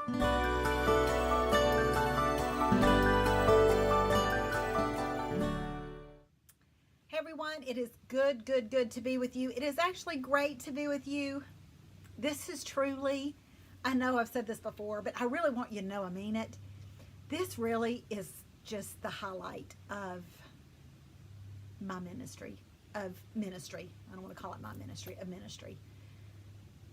Hey everyone, it is good to be with you. It is actually great to be with you. This is truly, I know I've said this before, but I really want you to know I mean it. This really is just the highlight of my ministry, I don't want to call it my ministry, of ministry.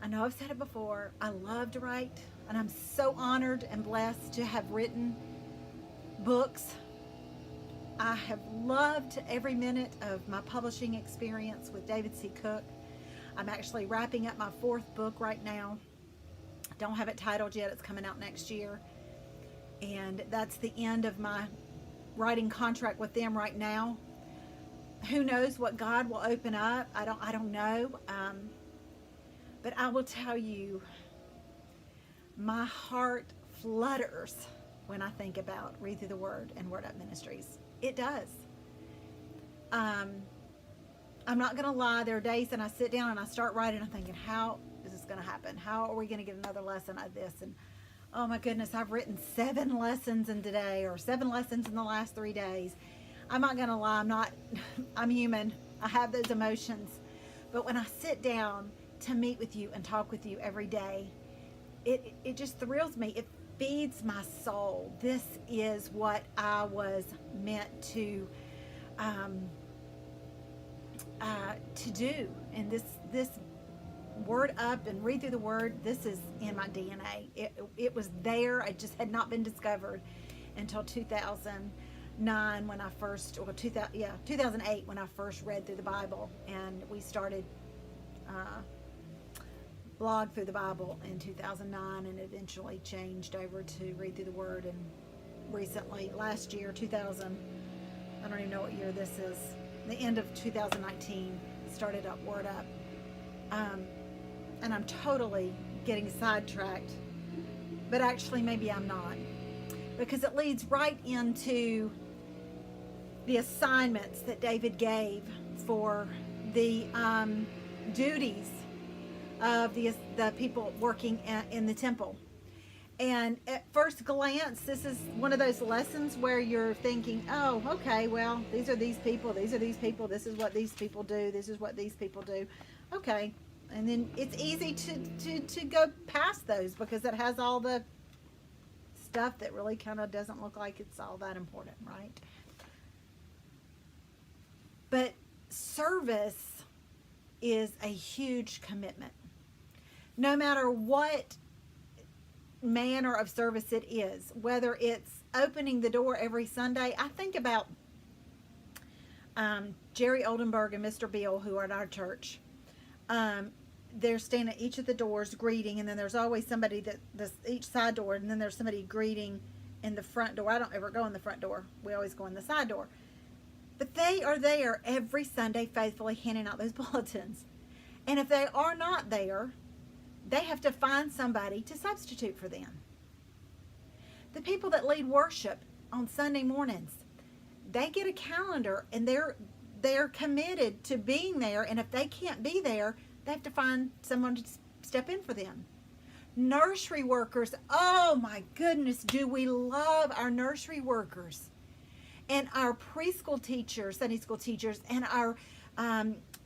I know I've said it before. I love to write, and I'm so honored and blessed to have written books. I have loved every minute of my publishing experience with David C. Cook. I'm actually wrapping up my 4th book right now. I don't have it titled yet. It's coming out next year. And that's the end of my writing contract with them right now. Who knows what God will open up? I don't know. But I will tell you, my heart flutters when I think about Read Through the Word and Word Up Ministries. It does. I'm not going to lie. There are days that I sit down and I start writing. I'm thinking, how is this going to happen? How are we going to get another lesson out of this? And oh my goodness, I've written 7 lessons in today, or 7 lessons in the last 3 days. I'm not going to lie. I'm human. I have those emotions. But when I sit down to meet with you and talk with you every day, it just thrills me. It feeds my soul. This is what I was meant to do. And this Word Up and Read Through the Word, this is in my DNA. It was there. It just had not been discovered until 2009 when I first, or 2008 when I first read through the Bible, and we started blog through the Bible in 2009, and eventually changed over to Read Through the Word. And recently, last year, I don't even know what year this is, the end of 2019, started up Word Up. And I'm totally getting sidetracked, but actually maybe I'm not, because it leads right into the assignments that David gave for the duties of the people working in the temple. And at first glance, this is one of those lessons where you're thinking, oh, okay, well, these are these people, this is what these people do, this is what these people do. Okay. And then it's easy to go past those, because it has all the stuff that really kind of doesn't look like it's all that important, right? But service is a huge commitment. No matter what manner of service it is, whether it's opening the door every Sunday. I think about Jerry Oldenburg and Mr. Bill, who are at our church. They're standing at each of the doors greeting, and then there's always somebody each side door, and then there's somebody greeting in the front door. I don't ever go in the front door. We always go in the side door. But they are there every Sunday faithfully handing out those bulletins. And if they are not there, they have to find somebody to substitute for them. The people that lead worship on Sunday mornings, they get a calendar, and they're committed to being there. And if they can't be there, they have to find someone to step in for them. Nursery workers, oh my goodness, do we love our nursery workers. And our preschool teachers, Sunday school teachers, and our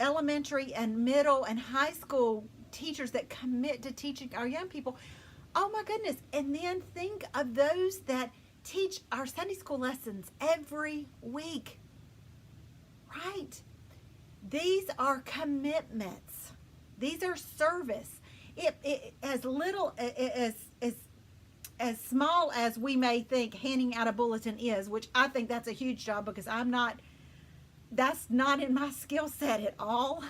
elementary and middle and high school teachers that commit to teaching our young people. Oh my goodness. And then think of those that teach our Sunday school lessons every week. Right? These are commitments. These are service. It as little as small as we may think handing out a bulletin is, which I think that's a huge job, because that's not in my skill set at all.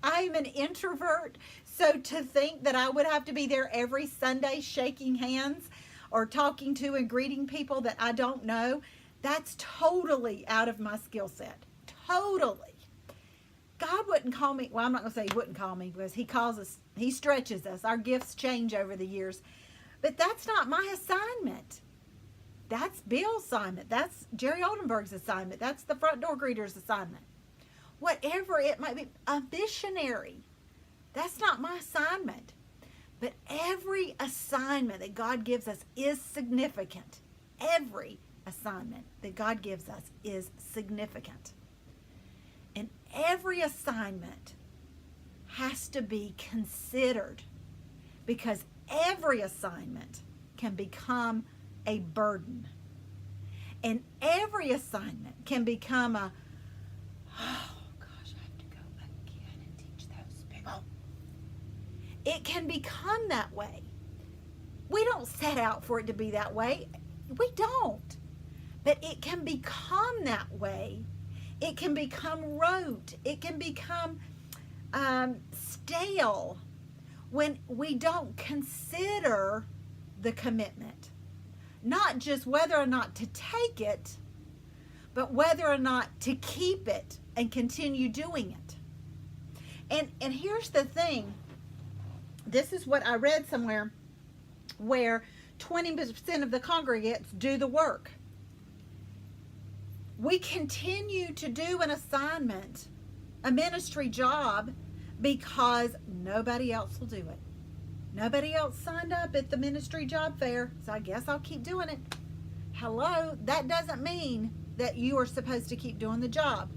I'm an introvert, so to think that I would have to be there every Sunday shaking hands or talking to and greeting people that I don't know, that's totally out of my skill set. Totally. God wouldn't call me, well, I'm not going to say he wouldn't call me, because he calls us, he stretches us. Our gifts change over the years. But that's not my assignment. That's Bill's assignment. That's Jerry Oldenburg's assignment. That's the front door greeter's assignment. Whatever it might be, a missionary. That's not my assignment. But every assignment that God gives us is significant. Every assignment that God gives us is significant. And every assignment has to be considered, because every assignment can become a burden. And every assignment can become a, oh gosh, I have to go again and teach those people. It can become that way. We don't set out for it to be that way. We don't. But it can become that way. It can become rote. It can become stale when we don't consider the commitment. Not just whether or not to take it, but whether or not to keep it and continue doing it. And here's the thing. This is what I read somewhere, where 20% of the congregates do the work. We continue to do an assignment, a ministry job, because nobody else will do it. Nobody else signed up at the ministry job fair, so I guess I'll keep doing it. Hello, that doesn't mean that you are supposed to keep doing the job.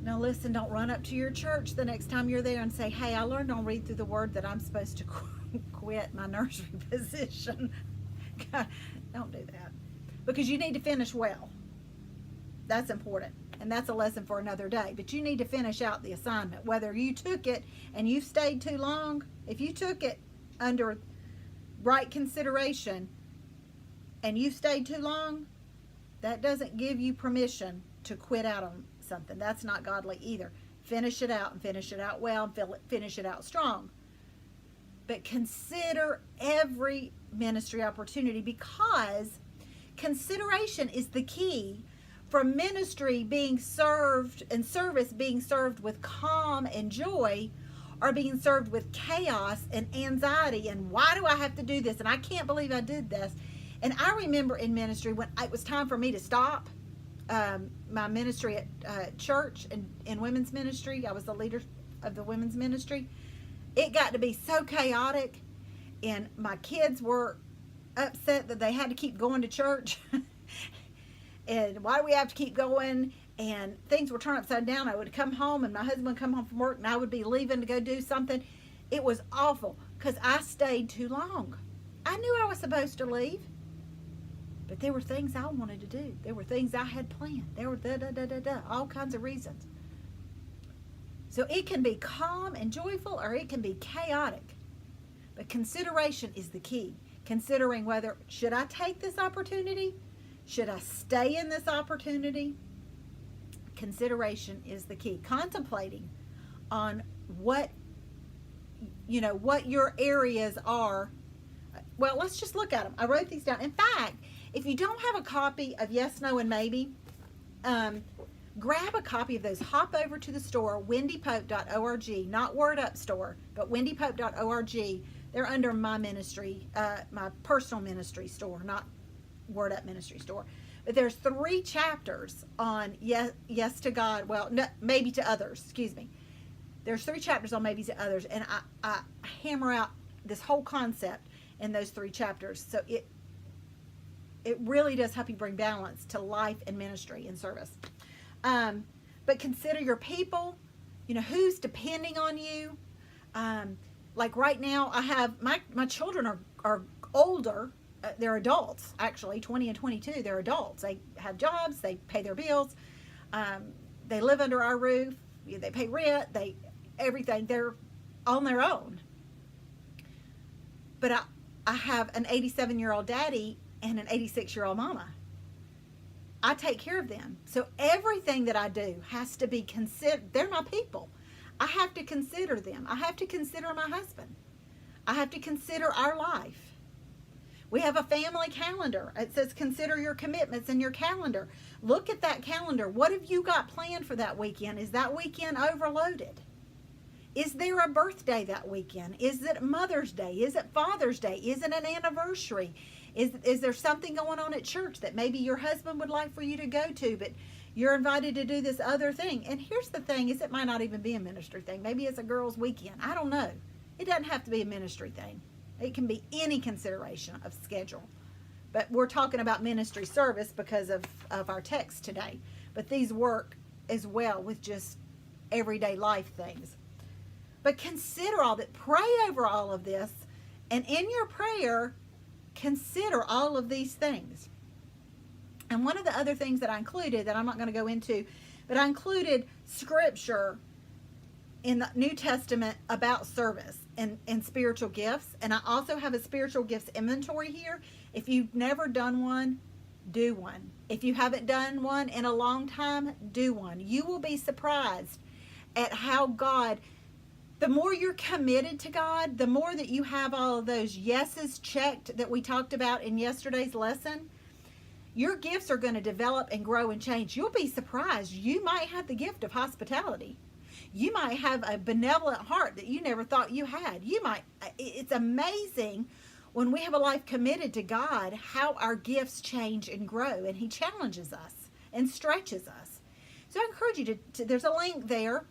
Now listen, don't run up to your church the next time you're there and say, hey, I learned on Read Through the Word that I'm supposed to quit my nursery position. God, don't do that. Because you need to finish well. That's important. And that's a lesson for another day. But you need to finish out the assignment. Whether you took it and you stayed too long, if you took it under right consideration and you stayed too long, that doesn't give you permission to quit out on something. That's not godly either. Finish it out, and finish it out well, and finish it out strong. But consider every ministry opportunity, because consideration is the key for ministry being served and service being served with calm and joy, or being served with chaos and anxiety and why do I have to do this and I can't believe I did this. And I remember in ministry when it was time for me to stop my ministry at church and in women's ministry. I was the leader of the women's ministry. It got to be so chaotic, and my kids were upset that they had to keep going to church. And why do we have to keep going? And things were turned upside down. I would come home and my husband would come home from work and I would be leaving to go do something. It was awful because I stayed too long. I knew I was supposed to leave, but there were things I wanted to do. There were things I had planned. There were all kinds of reasons. So it can be calm and joyful, or it can be chaotic. But consideration is the key. Considering whether, should I take this opportunity? Should I stay in this opportunity? Consideration is the key. Contemplating on what your areas are. Well, let's just look at them. I wrote these down. In fact, if you don't have a copy of Yes, No, and Maybe, grab a copy of those. Hop over to the store, wendypope.org, not Word Up store, but wendypope.org. They're under my ministry, my personal ministry store, not Word Up ministry store. But there's 3 chapters on yes to God. Well, no, maybe to others. Excuse me. There's 3 chapters on maybe to others, and I hammer out this whole concept in those 3 chapters. So it really does help you bring balance to life and ministry and service. But consider your people. Who's depending on you. Like right now, I have my children are older. They're adults, actually, 20 and 22. They're adults. They have jobs. They pay their bills. They live under our roof. They pay rent. Everything. They're on their own. But I have an 87-year-old daddy and an 86-year-old mama. I take care of them. So everything that I do has to be considered. They're my people. I have to consider them. I have to consider my husband. I have to consider our life. We have a family calendar. It says consider your commitments in your calendar. Look at that calendar. What have you got planned for that weekend? Is that weekend overloaded? Is there a birthday that weekend? Is it Mother's Day? Is it Father's Day? Is it an anniversary? Is there something going on at church that maybe your husband would like for you to go to, but you're invited to do this other thing? And here's the thing, is it might not even be a ministry thing. Maybe it's a girls' weekend. I don't know. It doesn't have to be a ministry thing. It can be any consideration of schedule. But we're talking about ministry service because of our text today. But these work as well with just everyday life things. But consider all that. Pray over all of this. And in your prayer, consider all of these things. And one of the other things that I included, that I'm not going to go into, but I included scripture in the New Testament about service and spiritual gifts. And I also have a spiritual gifts inventory here. If you've never done one, do one. If you haven't done one in a long time, do one. You will be surprised at how God, the more you're committed to God, the more that you have all of those yeses checked that we talked about in yesterday's lesson, your gifts are going to develop and grow and change. You'll be surprised. You might have the gift of hospitality. You might have a benevolent heart that you never thought you had. It's amazing when we have a life committed to God, how our gifts change and grow, and He challenges us and stretches us. So I encourage you to there's a link there,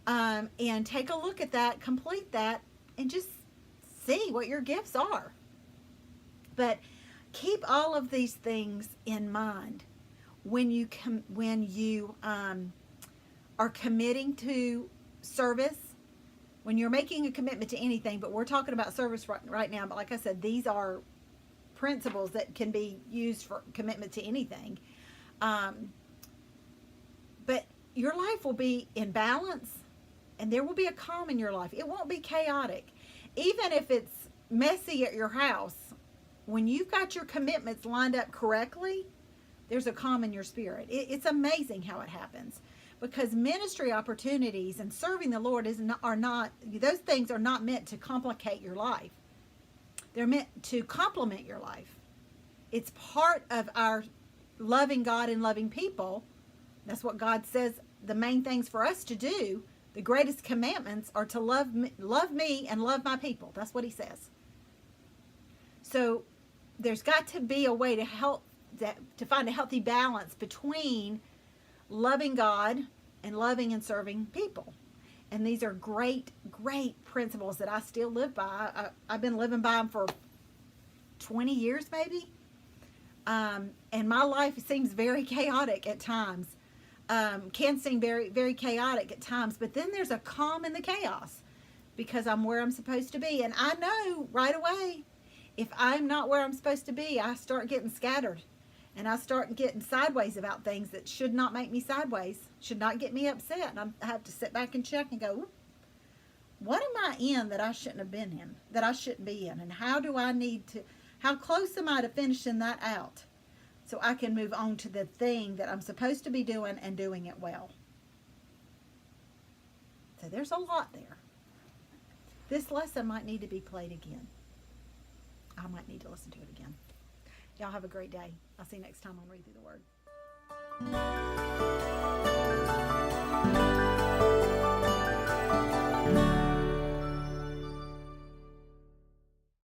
and take a look at that, complete that, and just see what your gifts are. But keep all of these things in mind when you are committing to service, when you're making a commitment to anything. But we're talking about service right now. But like I said, these are principles that can be used for commitment to anything. But your life will be in balance, and there will be a calm in your life. It won't be chaotic. Even if it's messy at your house, when you've got your commitments lined up correctly, there's a calm in your spirit. It's amazing how it happens, because ministry opportunities and serving the Lord are not those things are not meant to complicate your life. They're meant to complement your life. It's part of our loving God and loving people. That's what God says the main things for us to do. The greatest commandments are to love me and love my people. That's what He says. So there's got to be a way to find a healthy balance between loving God and loving and serving people. And these are great, great principles that I still live by. I've been living by them for 20 years maybe. And my life seems very chaotic at times. Can seem very, very chaotic at times. But then there's a calm in the chaos, because I'm where I'm supposed to be. And I know right away, if I'm not where I'm supposed to be, I start getting scattered. And I start getting sideways about things that should not make me sideways, should not get me upset. And I have to sit back and check and go, what am I in that I shouldn't have been in, that I shouldn't be in? And how close am I to finishing that out so I can move on to the thing that I'm supposed to be doing and doing it well? So there's a lot there. This lesson might need to be played again. I might need to listen to it again. Y'all have a great day. I'll see you next time on Read Through the Word.